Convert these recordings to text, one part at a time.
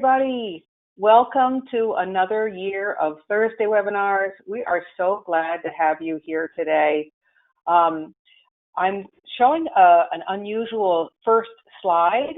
everybody. Welcome to another year of Thursday webinars. We are so glad to have you here today. I'm showing an unusual first slide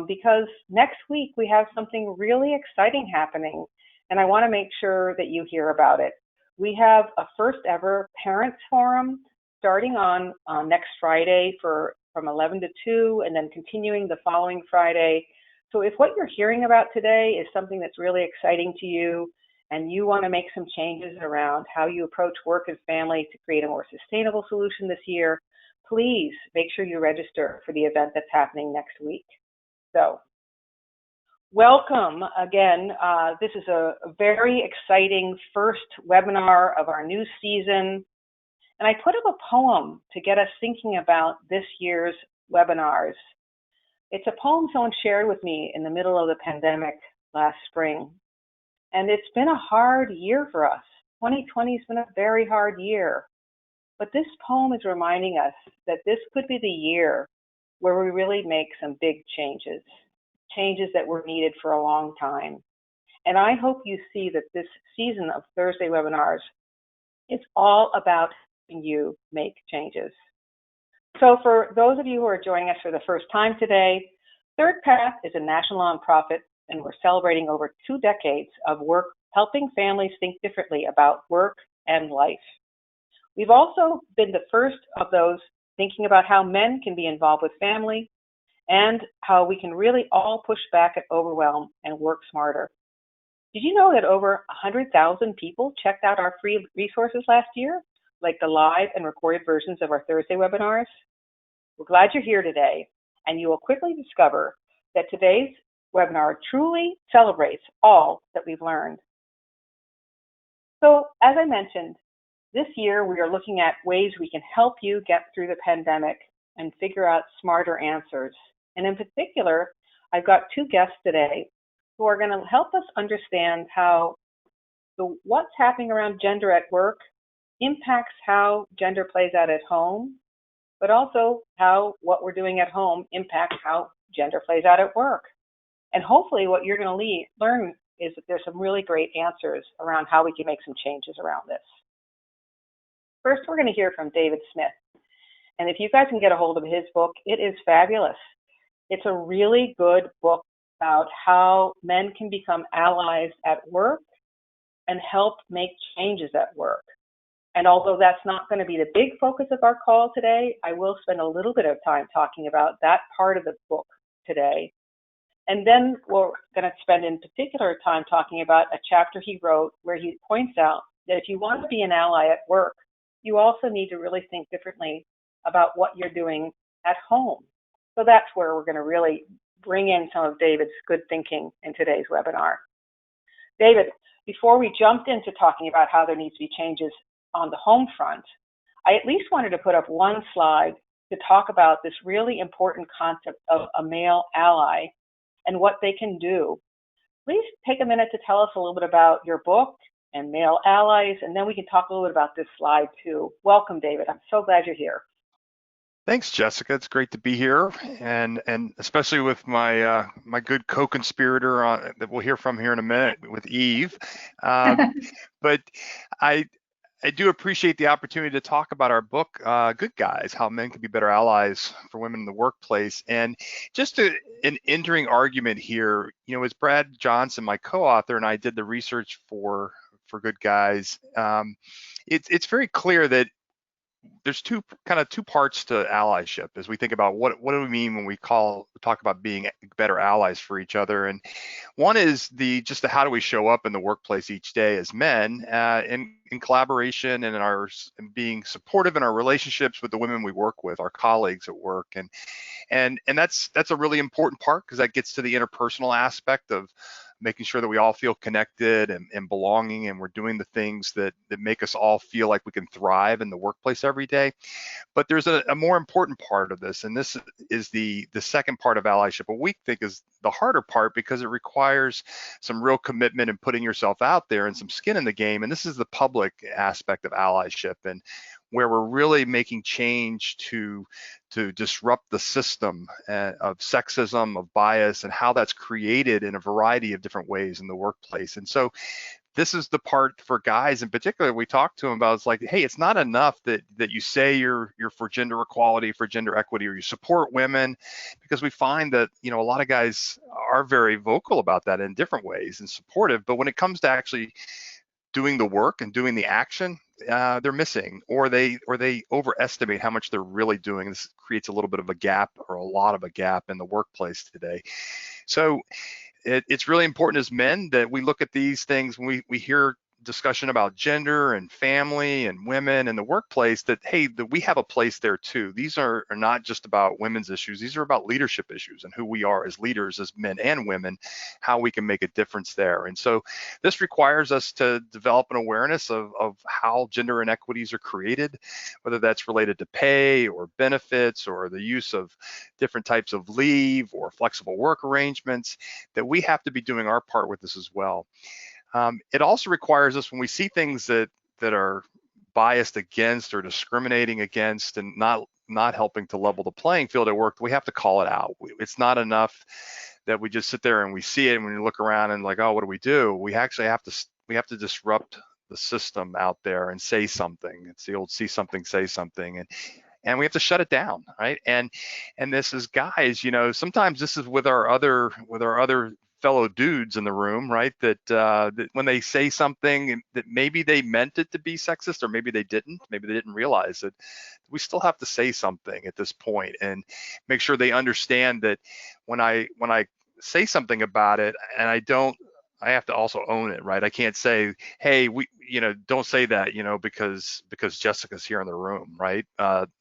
because next week we have something really exciting happening, and I want to make sure that you hear about it. We have a first ever Parents Forum starting on next Friday from 11 to 2 and then continuing the following Friday. So if what you're hearing about today is something that's really exciting to you and you want to make some changes around how you approach work and family to create a more sustainable solution this year, please make sure you register for the event that's happening next week. So welcome again. This is a very exciting first webinar of our new season. And I put up a poem to get us thinking about this year's webinars. It's a poem someone shared with me in the middle of the pandemic last spring. And it's been a hard year for us. 2020 has been a very hard year. But this poem is reminding us that this could be the year where we really make some big changes that were needed for a long time. And I hope you see that this season of Thursday webinars is all about helping you make changes. So for those of you who are joining us for the first time today, ThirdPath is a national nonprofit, and we're celebrating over 2 decades of work helping families think differently about work and life. We've also been the first of those thinking about how men can be involved with family and how we can really all push back at overwhelm and work smarter. Did you know that over 100,000 people checked out our free resources last year, like the live and recorded versions of our Thursday webinars? We're glad you're here today, and you will quickly discover that today's webinar truly celebrates all that we've learned. So, as I mentioned, this year we are looking at ways we can help you get through the pandemic and figure out smarter answers. And in particular, I've got 2 guests today who are going to help us understand how what's happening around gender at work impacts how gender plays out at home, but also how what we're doing at home impacts how gender plays out at work. And hopefully what you're going to learn is that there's some really great answers around how we can make some changes around this. First, we're going to hear from David Smith. And if you guys can get a hold of his book, it is fabulous. It's a really good book about how men can become allies at work and help make changes at work. And although that's not going to be the big focus of our call today, I will spend a little bit of time talking about that part of the book today. And then we're going to spend in particular time talking about a chapter he wrote where he points out that if you want to be an ally at work, you also need to really think differently about what you're doing at home. So that's where we're going to really bring in some of David's good thinking in today's webinar. David, before we jumped into talking about how there needs to be changes on the home front, I at least wanted to put up one slide to talk about this really important concept of a male ally and what they can do. Please take a minute to tell us a little bit about your book and male allies, and then we can talk a little bit about this slide too. Welcome, David. I'm so glad you're here. Thanks, Jessica. It's great to be here, and especially with my my good co-conspirator that we'll hear from here in a minute with Eve. But I do appreciate the opportunity to talk about our book, Good Guys, How Men Can Be Better Allies for Women in the Workplace. And just an entering argument here, you know, as Brad Johnson, my co-author, and I did the research for Good Guys, it's very clear that there's two parts to allyship as we think about what do we mean when we talk about being better allies for each other. And one is just the how do we show up in the workplace each day as men in collaboration and in being supportive in our relationships with the women we work with, our colleagues at work. And that's a really important part because that gets to the interpersonal aspect of making sure that we all feel connected and belonging, and we're doing the things that make us all feel like we can thrive in the workplace every day. But there's a more important part of this, and this is the second part of allyship, what we think is the harder part because it requires some real commitment and putting yourself out there and some skin in the game, and this is the public aspect of allyship. And where we're really making change to disrupt the system of sexism, of bias, and how that's created in a variety of different ways in the workplace. And so this is the part for guys in particular we talk to them about. It's like, hey, it's not enough that you say you're for gender equality, for gender equity, or you support women, because we find that a lot of guys are very vocal about that in different ways and supportive, but when it comes to actually doing the work and doing the action, they're missing, or they overestimate how much they're really doing. This creates a little bit of a gap, or a lot of a gap in the workplace today. So it's really important as men that we look at these things when we hear discussion about gender and family and women in the workplace, that hey, that we have a place there too. These are not just about women's issues. These are about leadership issues and who we are as leaders, as men and women, how we can make a difference there. And so this requires us to develop an awareness of how gender inequities are created, whether that's related to pay or benefits or the use of different types of leave or flexible work arrangements, that we have to be doing our part with this as well. It also requires us, when we see things that are biased against or discriminating against and not helping to level the playing field at work, we have to call it out. It's not enough that we just sit there and we see it, and when you look around and like, oh, what do? We actually have to disrupt the system out there and say something. It's the old see something, say something, and we have to shut it down, right? And this is guys, sometimes this is with our other fellow dudes in the room, right? That when they say something that maybe they meant it to be sexist, or maybe they didn't realize it, we still have to say something at this point and make sure they understand that when I say something about it, and I have to also own it, right? I can't say, hey, don't say that, because Jessica's here in the room, right?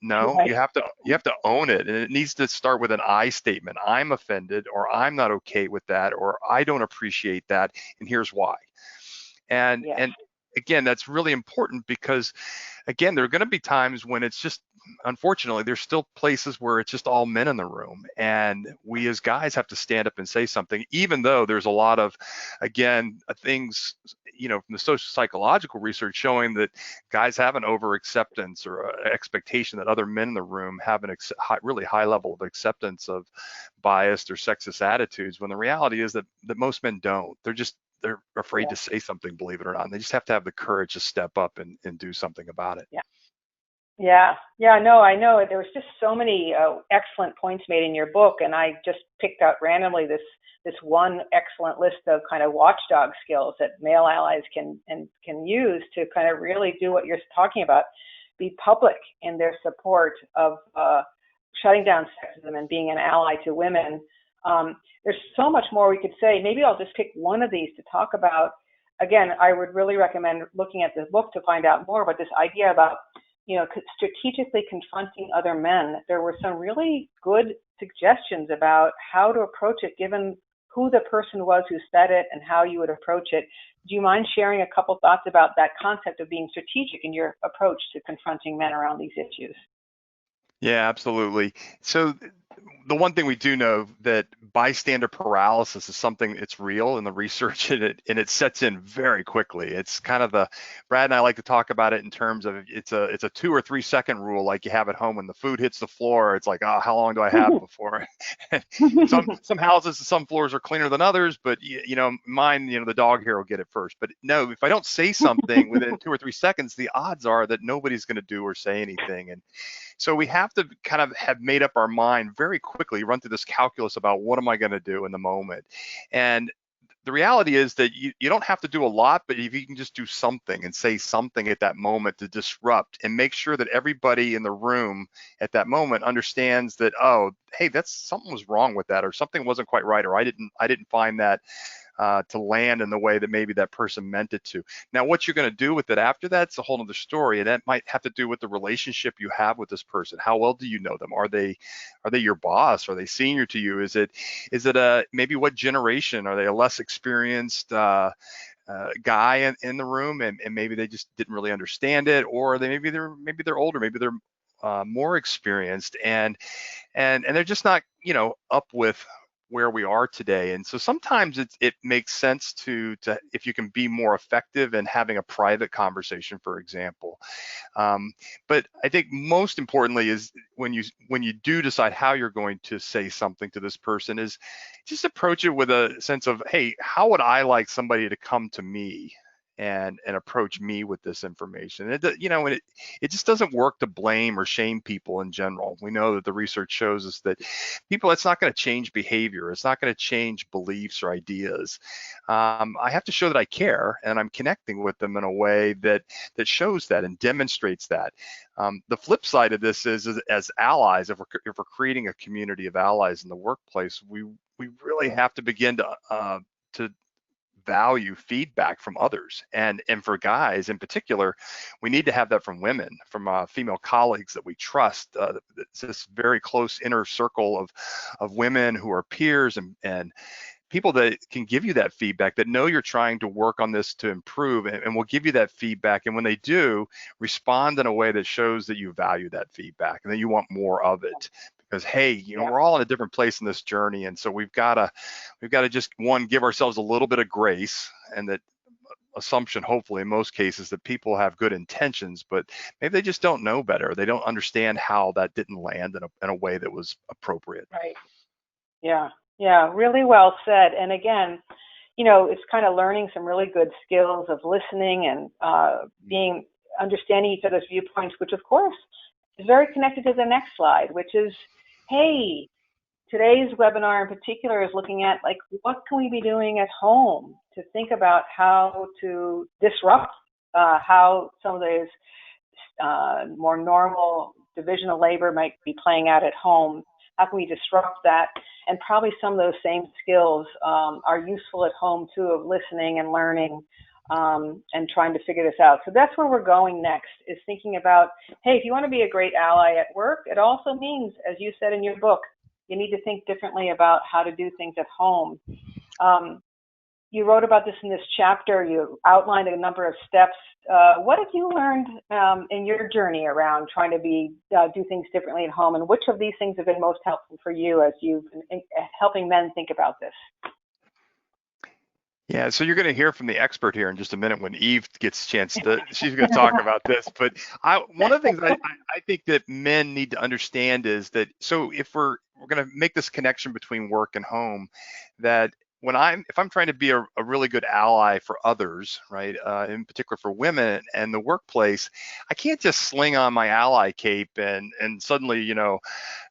No, Right. you have to own it, and it needs to start with an I statement. I'm offended, or I'm not okay with that, or I don't appreciate that, and here's why. And Yes. and again, that's really important, because again, there are going to be times when it's just, unfortunately, there's still places where it's just all men in the room, and we as guys have to stand up and say something, even though there's a lot of, again, things, from the social psychological research showing that guys have an over acceptance or expectation that other men in the room have really high level of acceptance of biased or sexist attitudes, when the reality is that most men don't. They're afraid to Yes. say something, believe it or not. And they just have to have the courage to step up and do something about it. Yeah. Yeah. No, I know. There was just so many excellent points made in your book, and I just picked out randomly this one excellent list of kind of watchdog skills that male allies can use to kind of really do what you're talking about, be public in their support of shutting down sexism and being an ally to women. There's so much more we could say. Maybe I'll just pick one of these to talk about. Again, I would really recommend looking at this book to find out more about this idea about, strategically confronting other men. There were some really good suggestions about how to approach it, given who the person was who said it and how you would approach it. Do you mind sharing a couple thoughts about that concept of being strategic in your approach to confronting men around these issues? Yeah, absolutely. So the one thing we do know, that bystander paralysis is something that's real in the research, and it sets in very quickly. It's kind of Brad and I like to talk about it in terms of it's a 2 or 3 second rule, like you have at home when the food hits the floor. It's like, oh, how long do I have before? Some houses, some floors are cleaner than others, but mine, the dog here will get it first. But no, if I don't say something within 2 or 3 seconds, the odds are that nobody's going to do or say anything. And so we have to kind of have made up our mind very quickly, run through this calculus about what am I going to do in the moment. And the reality is that you don't have to do a lot, but if you can just do something and say something at that moment to disrupt and make sure that everybody in the room at that moment understands that, oh, hey, that's something was wrong with that, or something wasn't quite right, or I didn't find that to land in the way that maybe that person meant it to. Now, what you're going to do with it after that's a whole other story, and that might have to do with the relationship you have with this person. How well do you know them? Are they your boss? Are they senior to you? Is it maybe what generation? Are they a less experienced guy in the room, and maybe they just didn't really understand it, or maybe they're older, maybe they're more experienced, and they're just not up with where we are today. And so sometimes it makes sense to if you can be more effective in having a private conversation, for example. Um, but I think most importantly is when you do decide how you're going to say something to this person, is just approach it with a sense of, hey, how would I like somebody to come to me and approach me with this information? It just doesn't work to blame or shame people in general. We know that the research shows us that people, it's not going to change behavior. It's not going to change beliefs or ideas. I have to show that I care and I'm connecting with them in a way that shows that and demonstrates that. The flip side of this is as allies, if we're creating a community of allies in the workplace, we really have to begin to value feedback from others, and for guys in particular, we need to have that from women, from female colleagues that we trust. It's this very close inner circle of women who are peers and people that can give you that feedback, that know you're trying to work on this to improve, and will give you that feedback. And when they do, respond in a way that shows that you value that feedback and that you want more of it. Because, hey, Yeah. we're all in a different place in this journey, and so we've got to just, one, give ourselves a little bit of grace, and that assumption, hopefully in most cases, that people have good intentions, but maybe they just don't know better. They don't understand how that didn't land in a way that was appropriate. Right. Yeah. Yeah. Really well said. And again, it's kind of learning some really good skills of listening and being understanding each other's viewpoints, which of course is very connected to the next slide, which is, hey, today's webinar in particular is looking at, like, what can we be doing at home to think about how to disrupt how some of those more normal division of labor might be playing out at home. How can we disrupt that? And probably some of those same skills are useful at home too, of listening and learning and trying to figure this out. So that's where we're going next, is thinking about, hey, if you want to be a great ally at work, it also means, as you said in your book, you need to think differently about how to do things at home. You wrote about this in this chapter. You outlined a number of steps. What have you learned in your journey around trying to do things differently at home, and which of these things have been most helpful for you as you've been helping men think about this? Yeah, so you're going to hear from the expert here in just a minute when Eve gets a chance to, she's going to talk about this. But one of the things I think that men need to understand is that, so if we're going to make this connection between work and home, that if I'm trying to be a really good ally for others, right, in particular for women and the workplace, I can't just sling on my ally cape and suddenly,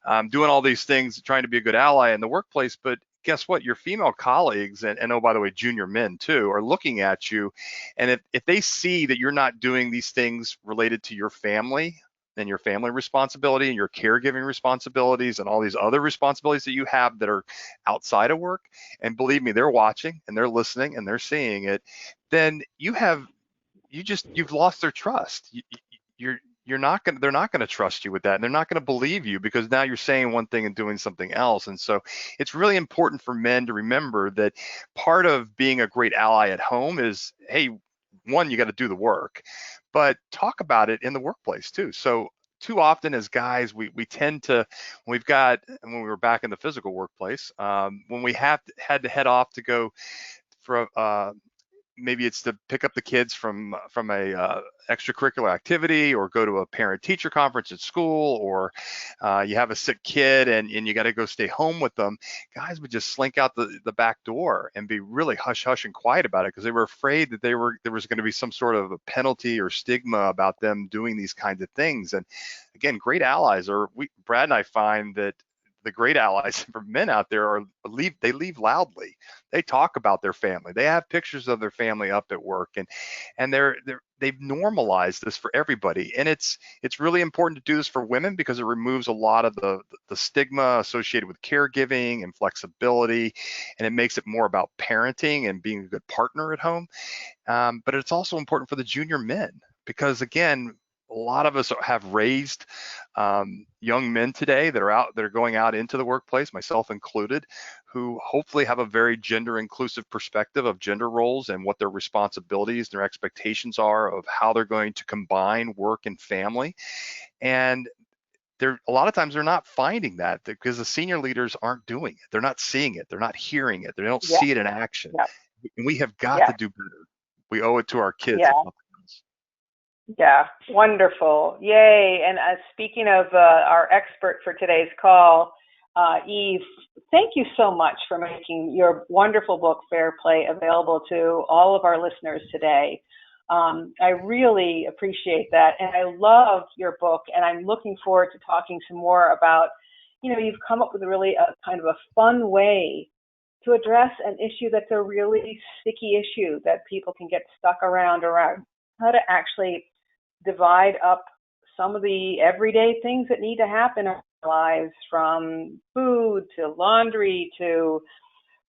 I'm doing all these things trying to be a good ally in the workplace. But guess what? Your female colleagues, and oh, by the way, junior men too, are looking at you. And if they see that you're not doing these things related to your family and your family responsibility and your caregiving responsibilities and all these other responsibilities that you have that are outside of work, and believe me, they're watching and they're listening and they're seeing it, then you've lost their trust. You're not going to, they're not going to trust you with that, and they're not going to believe you, because now you're saying one thing and doing something else. And so it's really important for men to remember that part of being a great ally at home is, hey, one, you got to do the work, but talk about it in the workplace too. So too often as guys, we tend to, when we were back in the physical workplace, when we had to head off to go for maybe it's to pick up the kids from a extracurricular activity, or go to a parent-teacher conference at school, or you have a sick kid and you got to go stay home with them. Guys would just slink out the back door and be really hush and quiet about it, because they were afraid that there was going to be some sort of a penalty or stigma about them doing these kinds of things. And again, great allies Brad and I find that the great allies for men out there they leave loudly. They talk about their family. They have pictures of their family up at work, and they've normalized this for everybody. And it's really important to do this for women, because it removes a lot of the stigma associated with caregiving and flexibility, and it makes it more about parenting and being a good partner at home. But it's also important for the junior men, because again, a lot of us have raised young men today that are going out into the workplace, myself included, who hopefully have a very gender inclusive perspective of gender roles and what their responsibilities, their expectations are of how they're going to combine work and family. And a lot of times they're not finding that because the senior leaders aren't doing it. They're not seeing it. They're not hearing it. They don't Yeah, see it in action. yeah, And we have got yeah, to do better. We owe it to our kids, if yeah. nothing else. Yeah, wonderful. Yay. And speaking of our expert for today's call, Eve, thank you so much for making your wonderful book, Fair Play, available to all of our listeners today. I really appreciate that. And I love your book, and I'm looking forward to talking some more about, you've come up with a really kind of a fun way to address an issue that's a really sticky issue that people can get stuck around how to actually divide up some of the everyday things that need to happen in our lives, from food to laundry to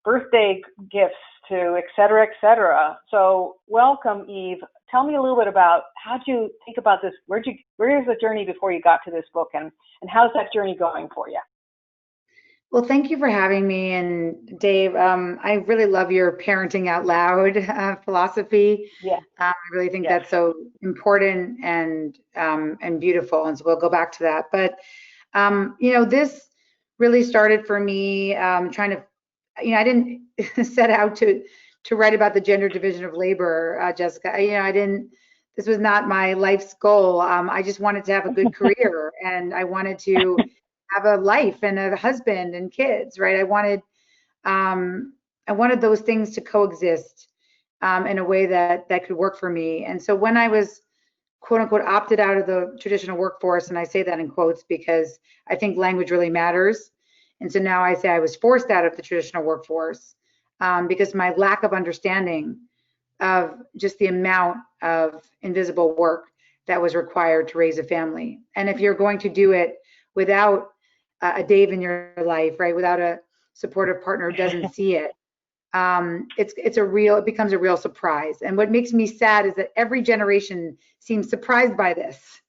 birthday gifts to et cetera, et cetera. So welcome, Eve. Tell me a little bit about how'd you think about this? Where's the journey before you got to this book, and how's that journey going for you? Well, thank you for having me. And Dave, I really love your parenting out loud philosophy. Yeah. I really think Yes. that's so important and beautiful. And so we'll go back to that. But this really started for me trying to, I didn't set out to write about the gender division of labor, Jessica. I didn't. This was not my life's goal. I just wanted to have a good career, and I wanted to have a life and a husband and kids, right? I wanted those things to coexist in a way that could work for me. And so when I was quote unquote opted out of the traditional workforce, and I say that in quotes because I think language really matters. And so now I say I was forced out of the traditional workforce because my lack of understanding of just the amount of invisible work that was required to raise a family. And if you're going to do it without a Dave in your life, right? Without a supportive partner who doesn't see it, it becomes a real surprise. And what makes me sad is that every generation seems surprised by this.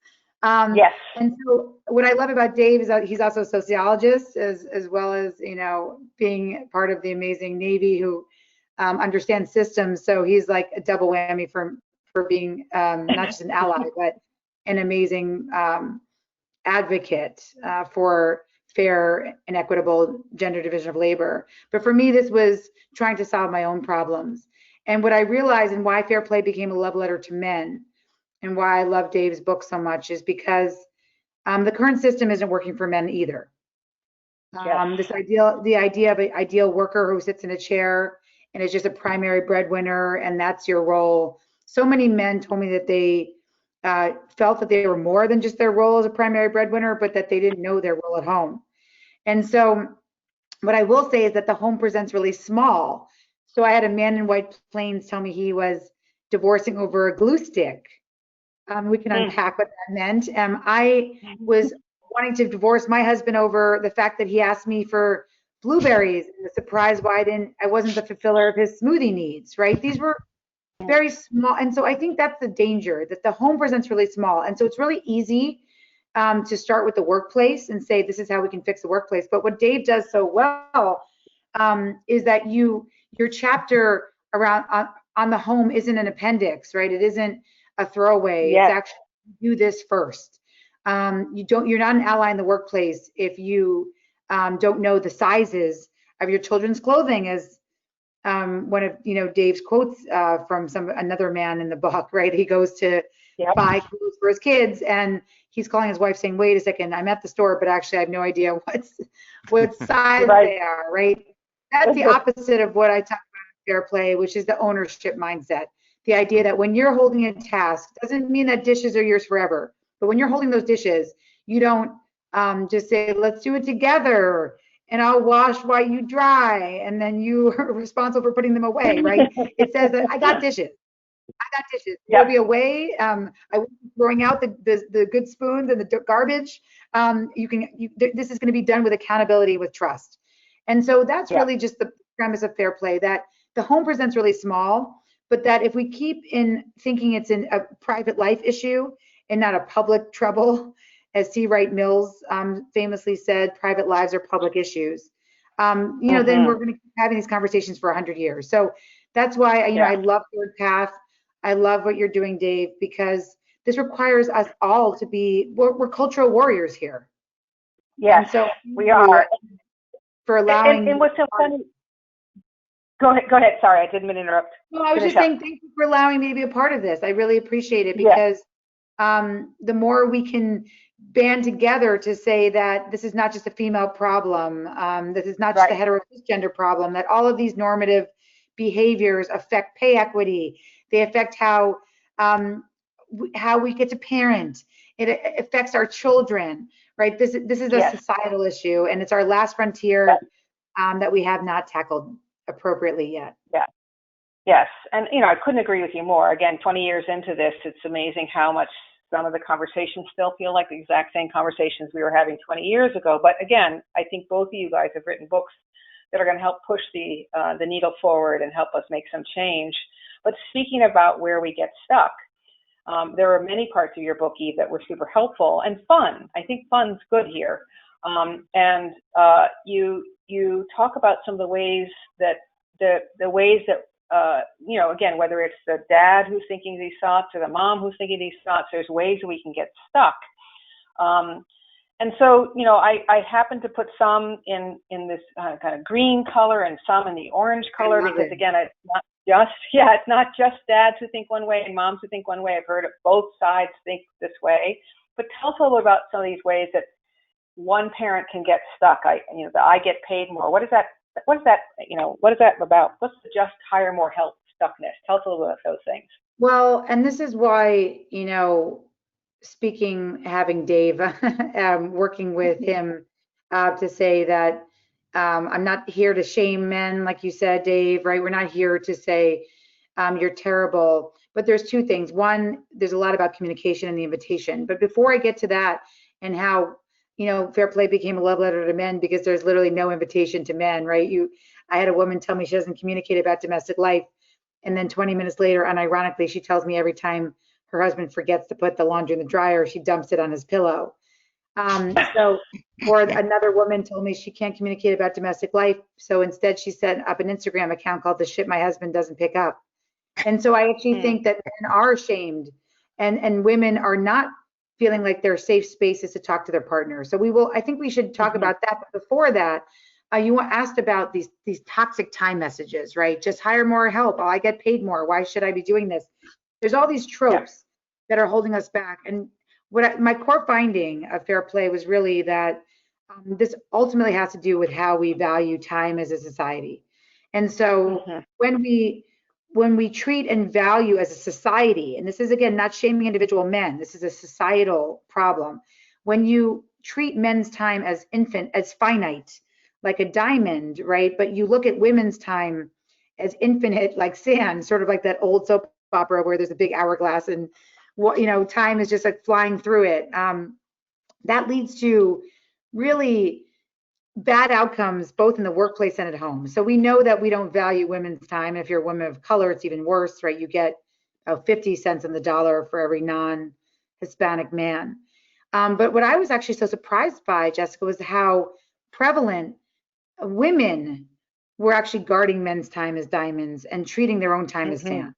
Yes. And so what I love about Dave is that he's also a sociologist as well as, being part of the amazing Navy who understands systems. So he's like a double whammy for being not just an ally, but an amazing advocate for fair and equitable gender division of labor. But for me, this was trying to solve my own problems. And what I realized and why Fair Play became a love letter to men and why I love Dave's book so much is because the current system isn't working for men either. Yes. The idea of an ideal worker who sits in a chair and is just a primary breadwinner, and that's your role. So many men told me that they felt that they were more than just their role as a primary breadwinner, but that they didn't know their role at home. And so what I will say is that the home presents really small. So I had a man in White Plains tell me he was divorcing over a glue stick. We can unpack what that meant. I was wanting to divorce my husband over the fact that he asked me for blueberries and was surprised why I wasn't the fulfiller of his smoothie needs, right? These were very small. And so I think that's the danger, that the home presents really small. And so it's really easy to start with the workplace and say, this is how we can fix the workplace. But what Dave does so well is that your chapter around on the home isn't an appendix, right? It isn't a throwaway. Yes. It's actually do this first. You're not an ally in the workplace if you don't know the sizes of your children's clothing, as one of Dave's quotes from another man in the book, right? He goes to buy clothes for his kids, and he's calling his wife saying, "Wait a second, I'm at the store, but actually I have no idea what size they are." Right? That's the opposite of what I talk about in Fair Play, which is the ownership mindset. The idea that when you're holding a task, doesn't mean that dishes are yours forever, but when you're holding those dishes, you don't just say, "Let's do it together." And I'll wash while you dry, and then you are responsible for putting them away, right? It says that I got dishes. There'll be a way. I won't be throwing out the good spoons and the garbage. This is going to be done with accountability, with trust. And so that's really just the premise of Fair Play, that the home presents really small, but that if we keep in thinking it's in a private life issue and not a public trouble, as C. Wright Mills famously said, private lives are public issues. Then we're going to keep having these conversations for 100 years. So that's why I love ThirdPath. I love what you're doing, Dave, because this requires us all to be. We're cultural warriors here. Yes, And so we are. for allowing. And what's so funny, go ahead. Sorry, I didn't mean to interrupt. No, I was Finish just up. saying thank you for allowing me to be a part of this. I really appreciate it Yes, because the more we can band together to say that this is not just a female problem, this is not just a right. hetero cisgender problem, that all of these normative behaviors affect pay equity. They affect how we get to parent. It affects our children, right? This is a Yes. societal issue, and it's our last Yes. frontier that we have not tackled appropriately yet. Yes. Yes. And, I couldn't agree with you more. Again, 20 years into this, it's amazing how much some of the conversations still feel like the exact same conversations we were having 20 years ago. But again, I think both of you guys have written books that are going to help push the needle forward and help us make some change. But speaking about where we get stuck, there are many parts of your book, Eve, that were super helpful and fun. I think fun's good here. And you talk about some of the ways that the ways that again, whether it's the dad who's thinking these thoughts or the mom who's thinking these thoughts, there's ways we can get stuck. And so, I happen to put some in this kind of green color and some in the orange color because, again, it's not just dads who think one way and moms who think one way. I've heard of both sides think this way. But tell us a little about some of these ways that one parent can get stuck. I get paid more. What is that? What is that about? What's the just hire more help stuckness? Tell us a little bit about those things. Well, and this is why, having Dave, working with him to say that I'm not here to shame men, like you said, Dave, right? We're not here to say you're terrible. But there's two things. One, there's a lot about communication and the invitation. But before I get to that and how fair play became a love letter to men because there's literally no invitation to men, right? I had a woman tell me she doesn't communicate about domestic life. And then 20 minutes later, unironically, she tells me every time her husband forgets to put the laundry in the dryer, she dumps it on his pillow. Or another woman told me she can't communicate about domestic life. So instead she set up an Instagram account called The Shit My Husband Doesn't Pick Up. And so I actually think that men are ashamed and women are not feeling like they're safe spaces to talk to their partner. So I think we should talk about that. But before that, you asked about these toxic time messages, right? Just hire more help. Oh, I get paid more. Why should I be doing this? There's all these tropes that are holding us back. And my core finding of fair play was really that this ultimately has to do with how we value time as a society. And so when we treat and value as a society, and this is again not shaming individual men, this is a societal problem. When you treat men's time as finite, like a diamond, right? But you look at women's time as infinite, like sand, sort of like that old soap opera where there's a big hourglass and time is just like flying through it. That leads to really bad outcomes both in the workplace and at home. So we know that we don't value women's time. If you're a woman of color, it's even worse, right? You get 50 cents on the dollar for every non-Hispanic man. But what I was actually so surprised by, Jessica, was how prevalent women were actually guarding men's time as diamonds and treating their own time as sand.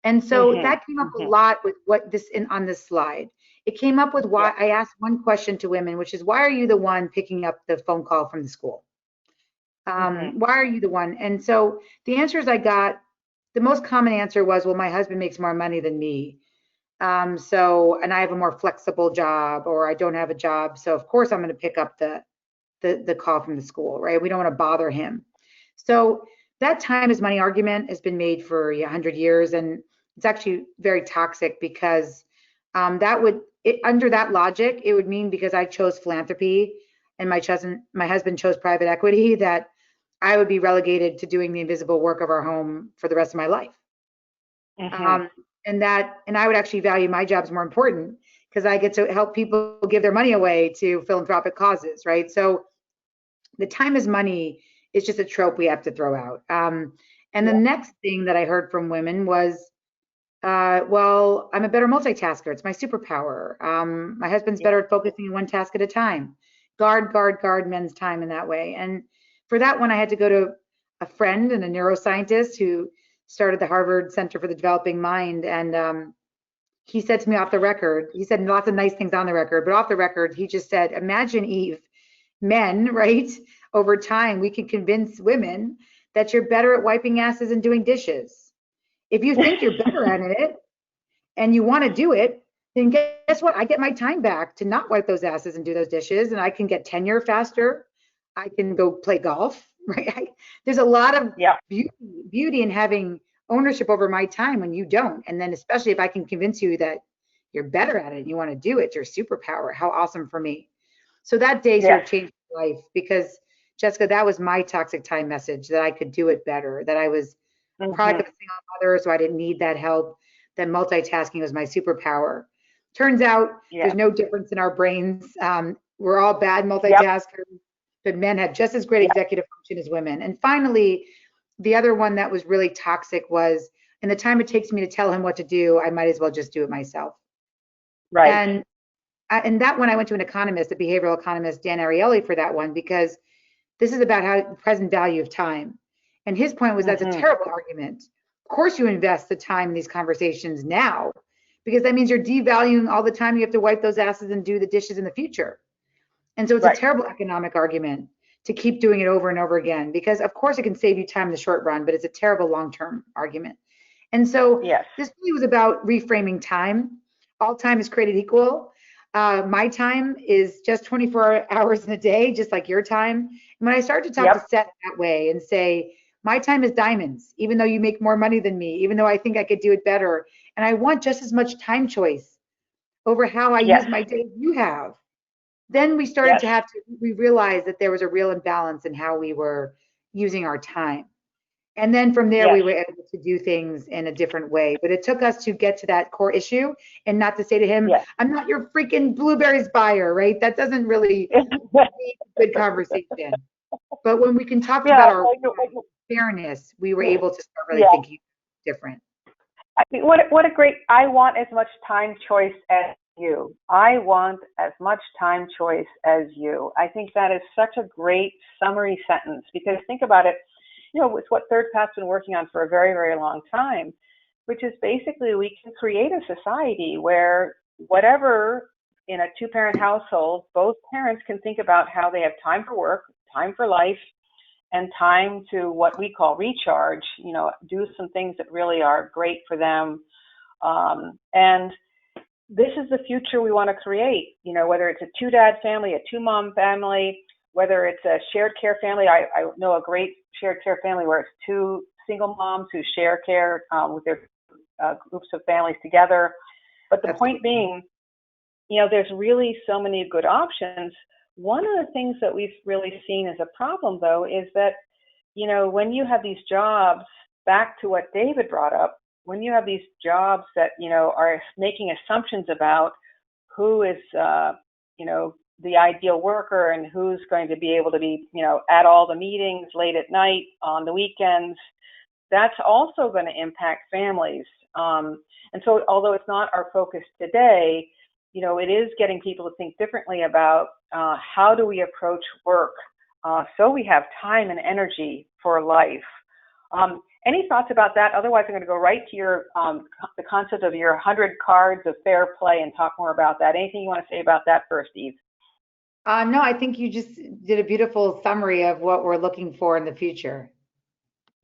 And so that came up a lot with on this slide. It came up with why I asked one question to women, which is, why are you the one picking up the phone call from the school? Why are you the one? And so the answers I got, the most common answer was, well, my husband makes more money than me. And I have a more flexible job, or I don't have a job. So of course I'm going to pick up the call from the school, right? We don't want to bother him. So that time is money argument has been made for 100 years. And it's actually very toxic because under that logic, it would mean because I chose philanthropy and my husband chose private equity, that I would be relegated to doing the invisible work of our home for the rest of my life. And I would actually value my jobs more important because I get to help people give their money away to philanthropic causes, right? So the time is money is just a trope we have to throw out. And the next thing that I heard from women was, well, I'm a better multitasker. It's my superpower. My husband's better at focusing on one task at a time. Guard men's time in that way. And for that one, I had to go to a friend and a neuroscientist who started the Harvard Center for the Developing Mind. And he said to me off the record, he said lots of nice things on the record, but off the record, he just said, imagine, Eve, men, right? Over time, we can convince women that you're better at wiping asses and doing dishes. If you think you're better at it and you want to do it, then guess what? I get my time back to not wipe those asses and do those dishes, and I can get tenure faster. I can go play golf, right? There's a lot of Yeah. beauty in having ownership over my time when you don't. And then especially if I can convince you that you're better at it and you want to do it, your superpower. How awesome for me. So that day sort Yes. of changed my life because Jessica, that was my toxic time message, that I could do it better, that I was product of a single mother, so I didn't need that help. That multitasking was my superpower. Turns out Yeah. there's no difference in our brains. We're all bad Yep. multitaskers, but men have just as great Yep. executive function as women. And finally, the other one that was really toxic was, in the time it takes me to tell him what to do, I might as well just do it myself. Right. And that one, I went to an economist, a behavioral economist, Dan Ariely, for that one, because this is about how present value of time. And his point was that's a terrible argument. Of course, you invest the time in these conversations now, because that means you're devaluing all the time you have to wipe those asses and do the dishes in the future. And so it's Right. a terrible economic argument to keep doing it over and over again, because of course it can save you time in the short run, but it's a terrible long-term argument. And so Yes. this really was about reframing time. All time is created equal. My time is just 24 hours in a day, just like your time. And when I start to talk Yep. to Seth that way and say, my time is diamonds, even though you make more money than me, even though I think I could do it better. And I want just as much time choice over how I Yes. use my day as you have. Then we started to Yes. we realized that there was a real imbalance in how we were using our time. And then from there, Yes. we were able to do things in a different way. But it took us to get to that core issue and not to say to him, Yes. I'm not your freaking blueberries buyer, right? That doesn't really lead to good conversation. But when we can talk Yeah. about our fairness, we were able to start really Yeah. thinking different. I mean, what a great, I want as much time choice as you. I want as much time choice as you. I think that is such a great summary sentence, because think about it, it's what ThirdPath's been working on for a very, very long time, which is basically we can create a society where whatever, in a two-parent household, both parents can think about how they have time for work, time for life, and time to what we call recharge, do some things that really are great for them. And this is the future we want to create, whether it's a two-dad family, a two-mom family, whether it's a shared care family. I know a great shared care family where it's two single moms who share care with their groups of families together. But the point being, there's really so many good options. One of the things that we've really seen as a problem, though, is that, when you have these jobs, back to what David brought up, when you have these jobs that, are making assumptions about who is, the ideal worker and who's going to be able to be, at all the meetings late at night on the weekends, that's also going to impact families. And so although it's not our focus today, it is getting people to think differently about how do we approach work so we have time and energy for life. Any thoughts about that? Otherwise, I'm going to go right to your the concept of your 100 cards of fair play and talk more about that. Anything you want to say about that first, Eve? No, I think you just did a beautiful summary of what we're looking for in the future.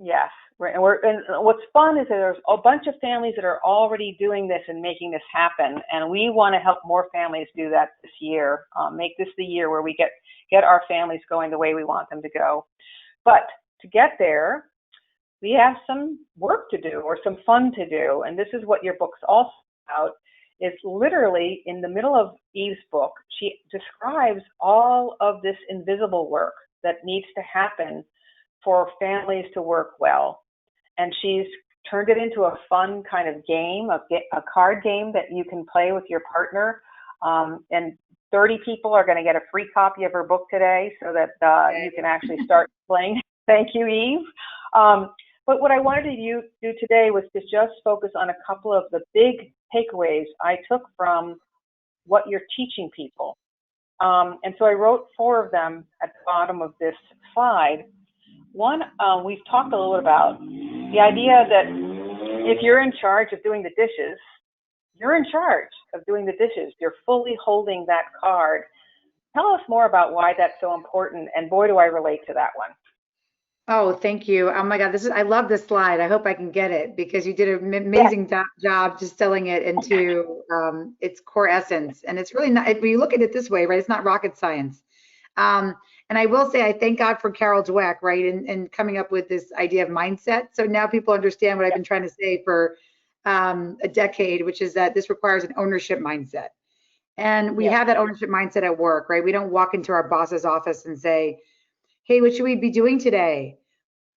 Yes. And what's fun is that there's a bunch of families that are already doing this and making this happen, and we want to help more families do that this year. Make this the year where we get our families going the way we want them to go. But to get there, we have some work to do or some fun to do, and this is what your book's also about. Is literally in the middle of Eve's book, she describes all of this invisible work that needs to happen for families to work well. And she's turned it into a fun kind of game, a card game that you can play with your partner. And 30 people are going to get a free copy of her book today so that you can actually start playing. Thank you, Eve. But what I wanted to do today was to just focus on a couple of the big takeaways I took from what you're teaching people. And so I wrote 4 of them at the bottom of this slide. One, we've talked a little bit about the idea that if you're in charge of doing the dishes, you're in charge of doing the dishes. You're fully holding that card. tell us more about why that's so important. And boy, do I relate to that one. Oh, thank you. Oh my God, I love this slide. I hope I can get it because you did an Yes. amazing job distilling it into its core essence. And it's really not, when you look at it this way, right, it's not rocket science. Um, and I will say, I thank God for Carol Dweck, right, and coming up with this idea of mindset. So now people understand what I've been trying to say for a decade, which is that this requires an ownership mindset. And we Yep. have that ownership mindset at work, right? We don't walk into our boss's office and say, hey, what should we be doing today?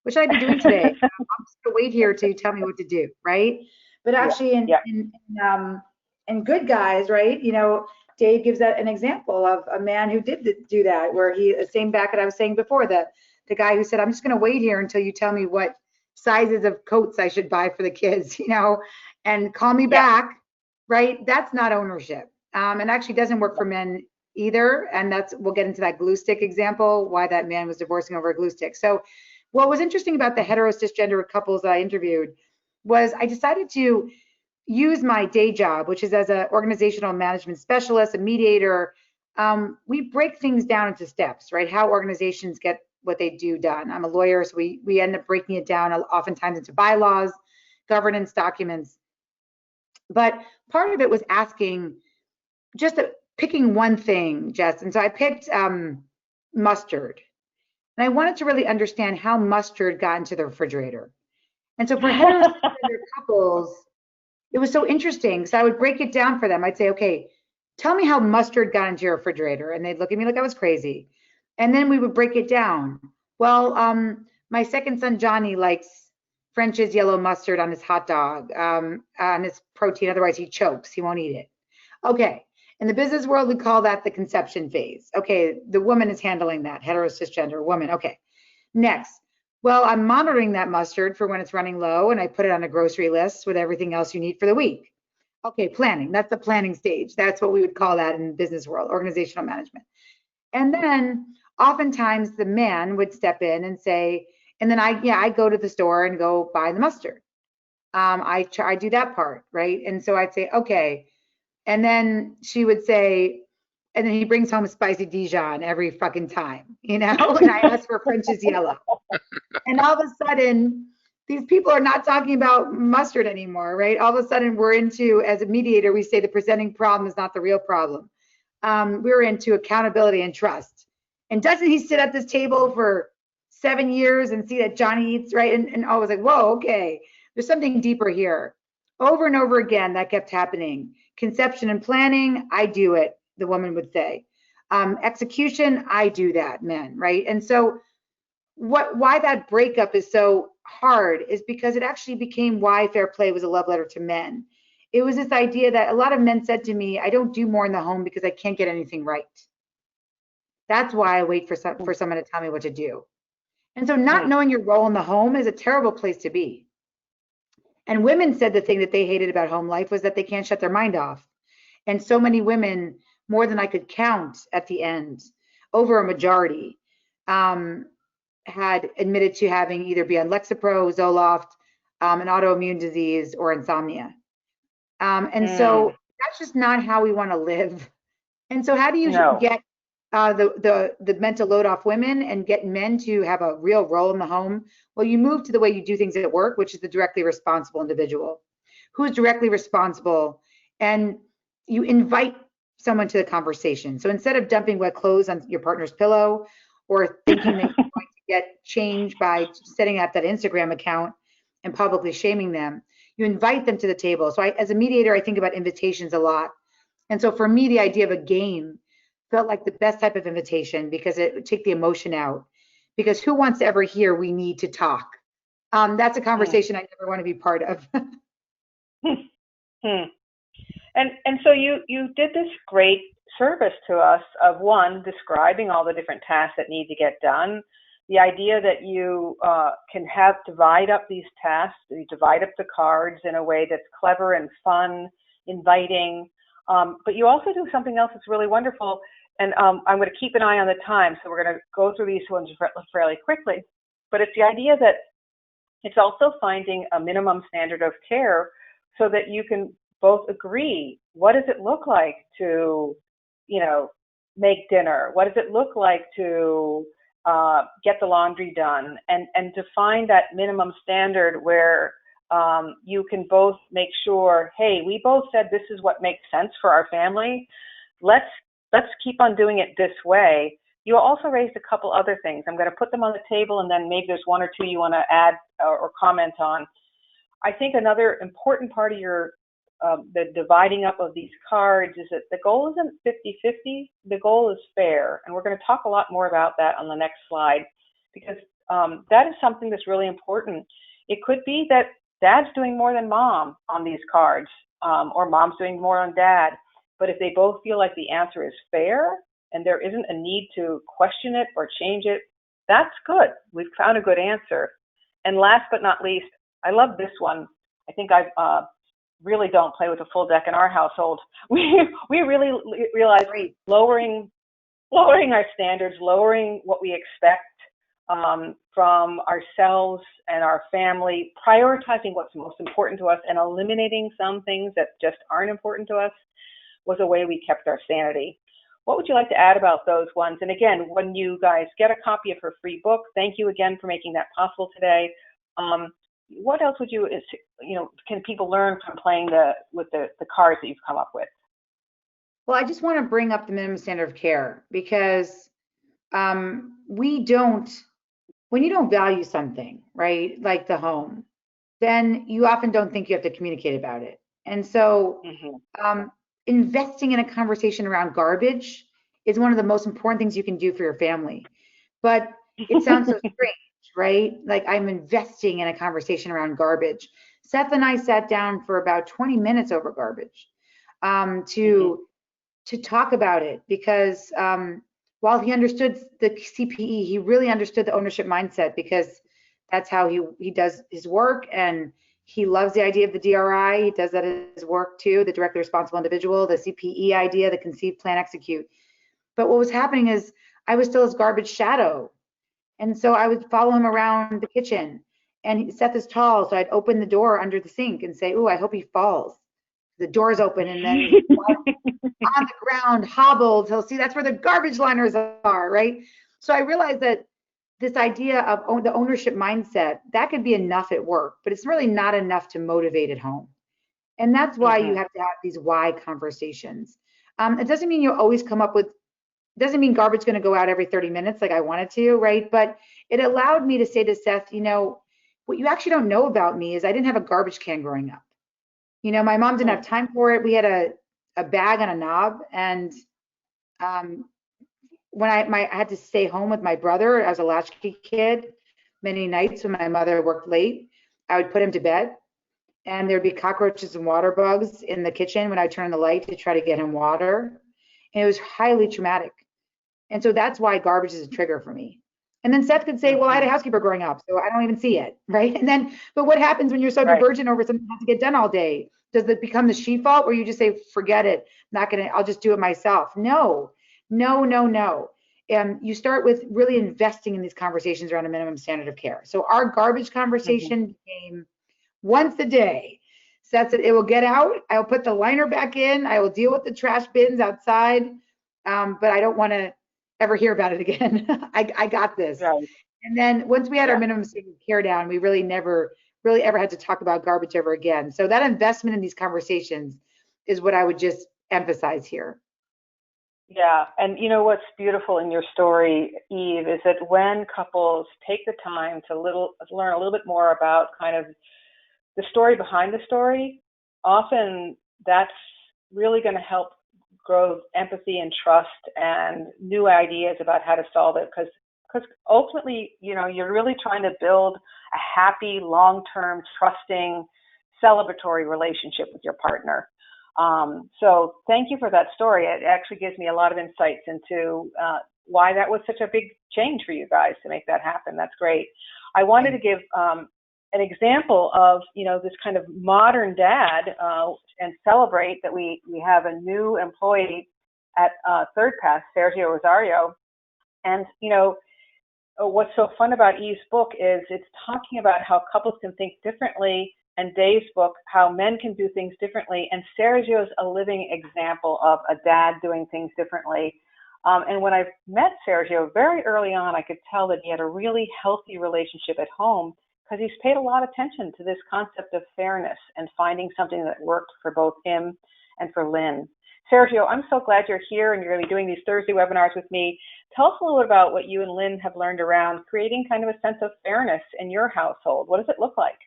What should I be doing today? I'm just gonna wait here till you tell me what to do, right? But Yeah. actually, Yeah. in Good Guys, right? You know, Dave gives that an example of a man who did do that, where he, the same back that I was saying before, the guy who said, I'm just gonna wait here until you tell me what sizes of coats I should buy for the kids, you know, and call me Yeah. back, right? That's not ownership, and actually doesn't work for men either. And that's, we'll get into that glue stick example, why that man was divorcing over a glue stick. So what was interesting about the hetero cisgender couples that I interviewed was I decided to use my day job, which is as an organizational management specialist, a mediator. We break things down into steps, right? How organizations get what they do done. I'm a lawyer, so we end up breaking it down oftentimes into bylaws, governance documents. But part of it was asking, just picking one thing, Jess. And so I picked mustard. And I wanted to really understand how mustard got into the refrigerator. And so for heterosexual couples, it was so interesting. So I would break it down for them. I'd say, okay, tell me how mustard got into your refrigerator. And they'd look at me like I was crazy. And then we would break it down. Well, my second son, Johnny, likes French's yellow mustard on his hot dog, on his protein. Otherwise, he chokes. He won't eat it. Okay. In the business world, we call that the conception phase. Okay. The woman is handling that, hetero cisgender woman. Okay. Next. Well, I'm monitoring that mustard for when it's running low, and I put it on a grocery list with everything else you need for the week. Okay, planning. That's the planning stage. That's what we would call that in the business world, organizational management. And then oftentimes the man would step in and say, and then I go to the store and go buy the mustard. I do that part, right? And so I'd say, okay. And then she would say, and then he brings home a spicy Dijon every fucking time, you know? And I ask for French's yellow. And all of a sudden, these people are not talking about mustard anymore, right? All of a sudden, we're into, as a mediator, we say the presenting problem is not the real problem. We're into accountability and trust. And doesn't he sit at this table for 7 years and see that Johnny eats, right? And I was like, whoa, okay, there's something deeper here. Over and over again, that kept happening. Conception and planning, I do it, the woman would say. Execution, I do that, men, right? And so why that breakup is so hard is because it actually became why fair play was a love letter to men. It was this idea that a lot of men said to me, I don't do more in the home because I can't get anything right. That's why I wait for someone to tell me what to do. And so not knowing your role in the home is a terrible place to be. And women said the thing that they hated about home life was that they can't shut their mind off. And so many women, more than I could count at the end, over a majority, had admitted to having either be on Lexapro, Zoloft, an autoimmune disease, or insomnia. And so that's just not how we want to live. And so how do you get the mental load off women and get men to have a real role in the home? Well, you move to the way you do things at work, which is the directly responsible individual. Who's directly responsible? And you invite someone to the conversation. So instead of dumping wet clothes on your partner's pillow or thinking that you're going to get change by setting up that Instagram account and publicly shaming them, you invite them to the table. So as a mediator, I think about invitations a lot. And so for me, the idea of a game felt like the best type of invitation because it would take the emotion out. Because who wants to ever hear we need to talk? That's a conversation I never want to be part of. And so you did this great service to us of, one, describing all the different tasks that need to get done. The idea that you can divide up these tasks, you divide up the cards in a way that's clever and fun, inviting. But you also do something else that's really wonderful. And I'm going to keep an eye on the time, so we're going to go through these ones fairly quickly. But it's the idea that it's also finding a minimum standard of care so that you can both agree, what does it look like to, make dinner? What does it look like to get the laundry done? And define that minimum standard where you can both make sure, hey, we both said this is what makes sense for our family. Let's keep on doing it this way. You also raised a couple other things. I'm going to put them on the table, and then maybe there's one or two you want to add or comment on. I think another important part of your the dividing up of these cards is that the goal isn't 50-50. The goal is fair, and we're going to talk a lot more about that on the next slide, because that is something that's really important. It could be that dad's doing more than mom on these cards, or mom's doing more on dad. But if they both feel like the answer is fair and there isn't a need to question it or change it, that's good. We've found a good answer. And last but not least, I love this one. I think I really don't play with a full deck in our household. We really realize lowering our standards, lowering what we expect from ourselves and our family, prioritizing what's most important to us and eliminating some things that just aren't important to us was a way we kept our sanity. What would you like to add about those ones? And again, when you guys get a copy of her free book, thank you again for making that possible today. What else would can people learn from playing with the cards that you've come up with? Well, I just want to bring up the minimum standard of care, because when you don't value something, right, like the home, then you often don't think you have to communicate about it. And so investing in a conversation around garbage is one of the most important things you can do for your family. But it sounds so strange, right? Like, I'm investing in a conversation around garbage. Seth and I sat down for about 20 minutes over garbage to talk about it, because while he understood the CPE, he really understood the ownership mindset, because that's how he does his work, and he loves the idea of the DRI. He does that as his work too, the directly responsible individual, the CPE idea, the conceive, plan, execute. But what was happening is I was still his garbage shadow. And so I would follow him around the kitchen, and Seth is tall, so I'd open the door under the sink and say, "Ooh, I hope he falls." The door's open, and then on the ground, hobbled. He'll see that's where the garbage liners are, right? So I realized that this idea of the ownership mindset, that could be enough at work, but it's really not enough to motivate at home. And that's why you have to have these why conversations. It doesn't mean you'll always come up with, doesn't mean garbage is going to go out every 30 minutes like I wanted to, right? But it allowed me to say to Seth, what you actually don't know about me is I didn't have a garbage can growing up. My mom didn't have time for it. We had a bag on a knob, and when I had to stay home with my brother, I was a latchkey kid. Many nights when my mother worked late, I would put him to bed, and there'd be cockroaches and water bugs in the kitchen when I turned the light to try to get him water. And it was highly traumatic. And so that's why garbage is a trigger for me. And then Seth could say, well, I had a housekeeper growing up, so I don't even see it, right? And then, but what happens when you're so divergent over something that has to get done all day? Does it become the she fault, or you just say, forget it, I'll just do it myself? No. You start with really investing in these conversations around a minimum standard of care. So our garbage conversation became once a day. Seth said, it will get out. I'll put the liner back in. I will deal with the trash bins outside. But I don't want to ever hear about it again. I got this. Right. And then once we had our minimum standard of care down, we really never really ever had to talk about garbage ever again. So that investment in these conversations is what I would just emphasize here. Yeah, and what's beautiful in your story, Eve, is that when couples take the time to learn a little bit more about kind of the story behind the story, often that's really going to help grow empathy and trust and new ideas about how to solve it, because ultimately, you're really trying to build a happy, long-term, trusting, celebratory relationship with your partner. So thank you for that story. It actually gives me a lot of insights into why that was such a big change for you guys to make that happen. That's great. I wanted to give an example of, this kind of modern dad and celebrate that we have a new employee at ThirdPath, Sergio Rosario. And, what's so fun about Eve's book is it's talking about how couples can think differently, and Dave's book, how men can do things differently. And Sergio's a living example of a dad doing things differently. And when I met Sergio very early on, I could tell that he had a really healthy relationship at home because he's paid a lot of attention to this concept of fairness and finding something that worked for both him and for Lynn. Sergio, I'm so glad you're here and you're going to be doing these Thursday webinars with me. Tell us a little bit about what you and Lynn have learned around creating kind of a sense of fairness in your household. What does it look like?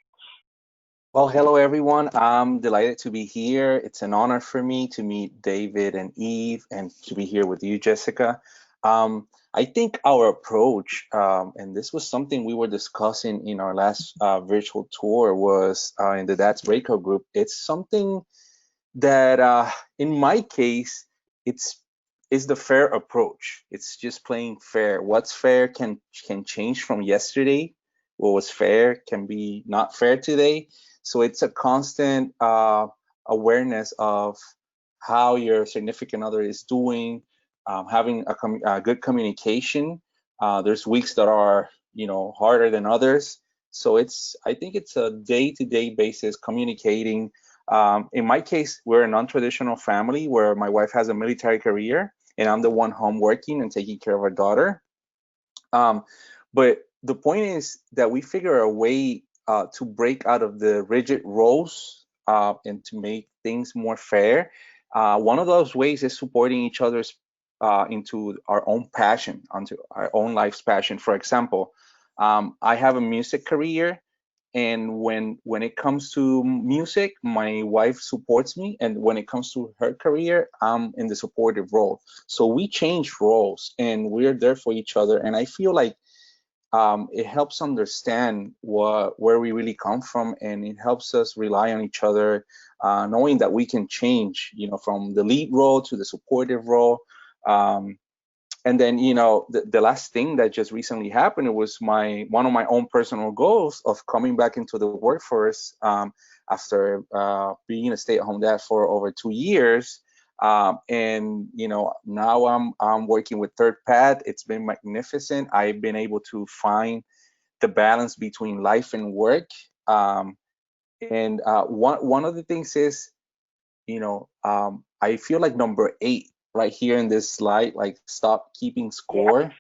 Well, hello everyone. I'm delighted to be here. It's an honor for me to meet David and Eve and to be here with you, Jessica. I think our approach, and this was something we were discussing in our last virtual tour, was in the Dad's Breakout group. It's something that, in my case, it's the fair approach. It's just playing fair. What's fair can change from yesterday. What was fair can be not fair today. So it's a constant awareness of how your significant other is doing, having a good communication. There's weeks that are, harder than others. So I think it's a day-to-day basis communicating. In my case, we're a non-traditional family where my wife has a military career and I'm the one home working and taking care of our daughter. But the point is that we figure a way to break out of the rigid roles and to make things more fair. One of those ways is supporting each other's into our own passion, onto our own life's passion. For example, I have a music career, and when it comes to music, my wife supports me, and when it comes to her career, I'm in the supportive role. So we change roles, and we're there for each other. And I feel like it helps understand where we really come from, and it helps us rely on each other, knowing that we can change, from the lead role to the supportive role. And then, the last thing that just recently happened, it was one of my own personal goals of coming back into the workforce after being a stay-at-home dad for over 2 years. And now I'm working with ThirdPath. It's been magnificent. I've been able to find the balance between life and work. And one of the things is, I feel like number 8 right here in this slide, like stop keeping score. Yeah.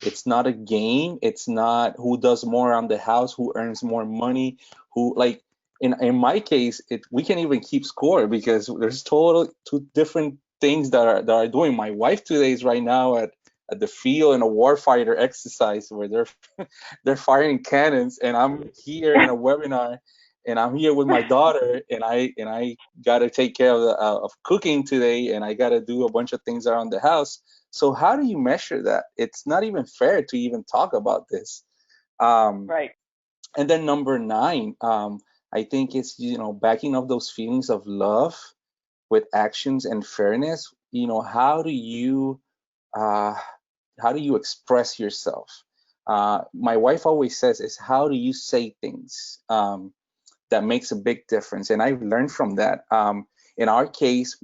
It's not a game. It's not who does more on the house, who earns more money, who like. In my case, we can even keep score because there's two different things that are doing. My wife today is right now at the field in a warfighter exercise where they're firing cannons, and I'm here in a webinar, and I'm here with my daughter, and I got to take care of cooking today, and I got to do a bunch of things around the house. So how do you measure that? It's not even fair to even talk about this. Right. And then number 9, I think it's, backing up those feelings of love with actions and fairness. How do you express yourself? My wife always says is how do you say things that makes a big difference, and I've learned from that. In our case,